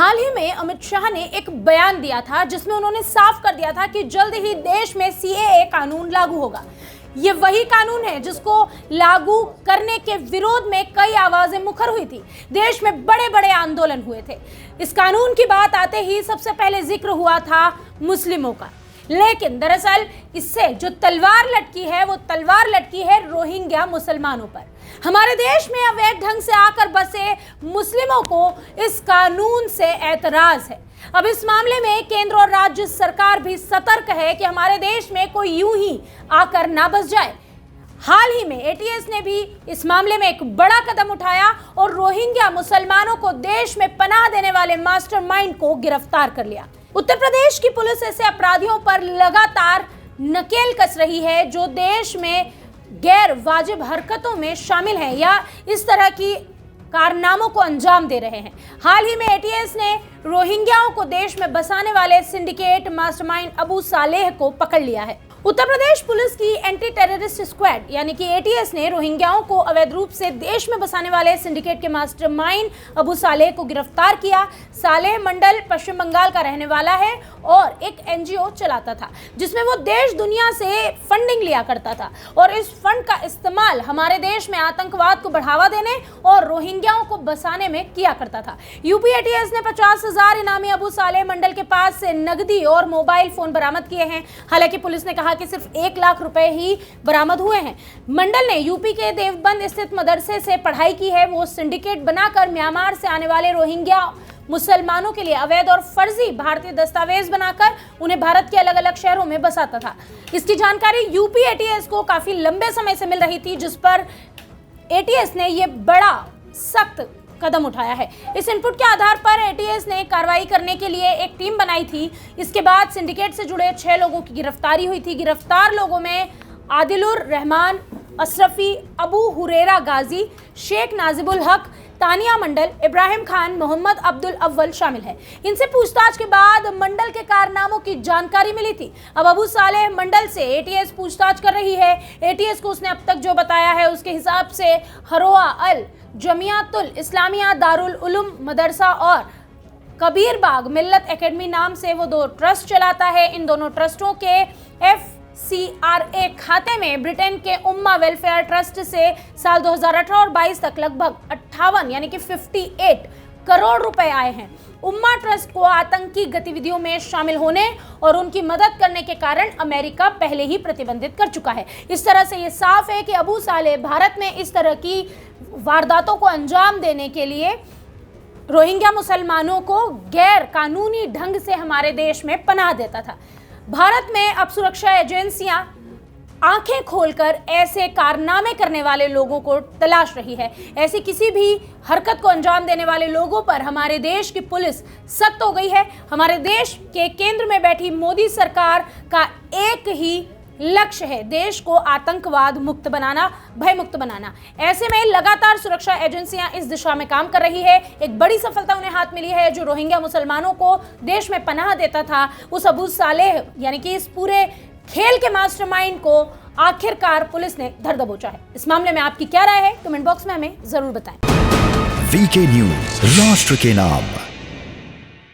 हाल ही में अमित शाह ने एक बयान दिया था जिसमें उन्होंने साफ कर दिया था कि जल्द ही देश में सीएए कानून लागू होगा। ये वही कानून है जिसको लागू करने के विरोध में कई आवाजें मुखर हुई थी। देश में बड़े बड़े आंदोलन हुए थे। इस कानून की बात आते ही सबसे पहले जिक्र हुआ था मुस्लिमों का, लेकिन दरअसल इससे जो तलवार लटकी है वो तलवार लटकी है रोहिंग्या मुसलमानों पर। हमारे देश में अवैध ढंग से आकर बसे मुस्लिमों को इस कानून से ऐतराज है। अब इस मामले में केंद्र और राज्य सरकार भी सतर्क है कि हमारे देश में कोई यूं ही आकर ना बस जाए। हाल ही में एटीएस ने भी इस मामले में एक बड़ा कदम उठाया और रोहिंग्या मुसलमानों को देश में पनाह देने वाले मास्टरमाइंड को गिरफ्तार कर लिया। उत्तर प्रदेश की पुलिस ऐसे अपराधियों पर लगातार नकेल कस रही है जो देश में गैर वाजिब हरकतों में शामिल हैं या इस तरह की कारनामों को अंजाम दे रहे हैं। हाल ही में एटीएस ने रोहिंग्याओं को देश में बसाने वाले सिंडिकेट मास्टरमाइंड अबू सालेह को पकड़ लिया है। उत्तर प्रदेश पुलिस की एंटी टेररिस्ट स्क्वाड यानी कि एटीएस ने रोहिंग्याओं को अवैध रूप से देश में बसाने वाले सिंडिकेट के मास्टरमाइंड अबू सालेह को गिरफ्तार किया। सालेह मंडल पश्चिम बंगाल का रहने वाला है और एक एनजीओ चलाता था जिसमें वो देश दुनिया से फंडिंग लिया करता था और इस फंड का इस्तेमाल हमारे देश में आतंकवाद को बढ़ावा देने और रोहिंग्याओं को बसाने में किया करता था। यूपी एटीएस ने 50,000 इनामी अबू सालेह मंडल के पास से नकदी और मोबाइल फोन बरामद किए हैं। हालांकि पुलिस ने कहा कि सिर्फ 1 लाख रुपए ही बरामद हुए हैं। मंडल ने यूपी के देवबंद स्थित मदरसे से पढ़ाई की है। वो सिंडिकेट बनाकर म्यांमार से आने वाले रोहिंग्या मुसलमानों के लिए अवैध और फर्जी भारतीय दस्तावेज बनाकर उन्हें भारत के अलग अलग शहरों में बसाता था। इसकी जानकारी यूपी एटीएस को काफी लंबे समय से मिल रही थी, जिस पर एटीएस ने यह बड़ा सख्त कदम उठाया है। इस इनपुट के आधार पर एटीएस ने कार्रवाई करने के लिए एक टीम बनाई थी। इसके बाद सिंडिकेट से जुड़े 6 लोगों की गिरफ्तारी हुई थी। गिरफ्तार लोगों में आदिलुर रहमान अशरफी, अबू हुरेरा गाजी, शेख नाजिबुल हक, तानिया मंडल, इब्राहिम खान, मोहम्मद अब्दुल अव्वल शामिल है। इनसे पूछताछ के बाद मंडल के कारनामों की जानकारी मिली थी। अब अबू सालेह मंडल से एटीएस पूछताछ कर रही है। एटीएस को उसने अब तक जो बताया है उसके हिसाब से हरोआ अल जमियातुल इस्लामिया दारुल उलूम मदरसा और कबीर बाग मिल्लत एकेडमी नाम से वो 2 ट्रस्ट चलाता है। इन दोनों ट्रस्टों के FCRA खाते में ब्रिटेन के उम्मा वेलफेयर ट्रस्ट से साल 2018 और 22 तक लगभग 58 यानी कि 58 करोड़ रुपए आए हैं। उम्मा ट्रस्ट को आतंकी गतिविधियों में शामिल होने और उनकी मदद करने के कारण अमेरिका पहले ही प्रतिबंधित कर चुका है। इस तरह से ये साफ है कि अबू सालेह भारत में इस तरह की वारदातों को अंजाम देने के लिए रोहिंग्या मुसलमानों को गैर कानूनी ढंग से हमारे देश में पनाह देता था। भारत में अब सुरक्षा एजेंसियां आंखें खोलकर ऐसे कारनामे करने वाले लोगों को तलाश रही है। ऐसी किसी भी हरकत को अंजाम देने वाले लोगों पर हमारे देश की पुलिस सख्त हो गई है। हमारे देश के केंद्र में बैठी मोदी सरकार का एक ही लक्ष्य है, देश को आतंकवाद मुक्त बनाना, भय मुक्त बनाना। ऐसे में लगातार सुरक्षा एजेंसियां इस दिशा में काम कर रही है। एक बड़ी सफलता उन्हें हाथ मिली है। जो रोहिंग्या मुसलमानों को देश में पनाह देता था, उस अबू सालेह यानी कि इस पूरे खेल के मास्टरमाइंड को आखिरकार पुलिस ने धर दबोचा है। इस मामले में आपकी क्या राय है? कमेंट बॉक्स में हमें जरूर बताएं। वीके न्यूज, राष्ट्र के नाम।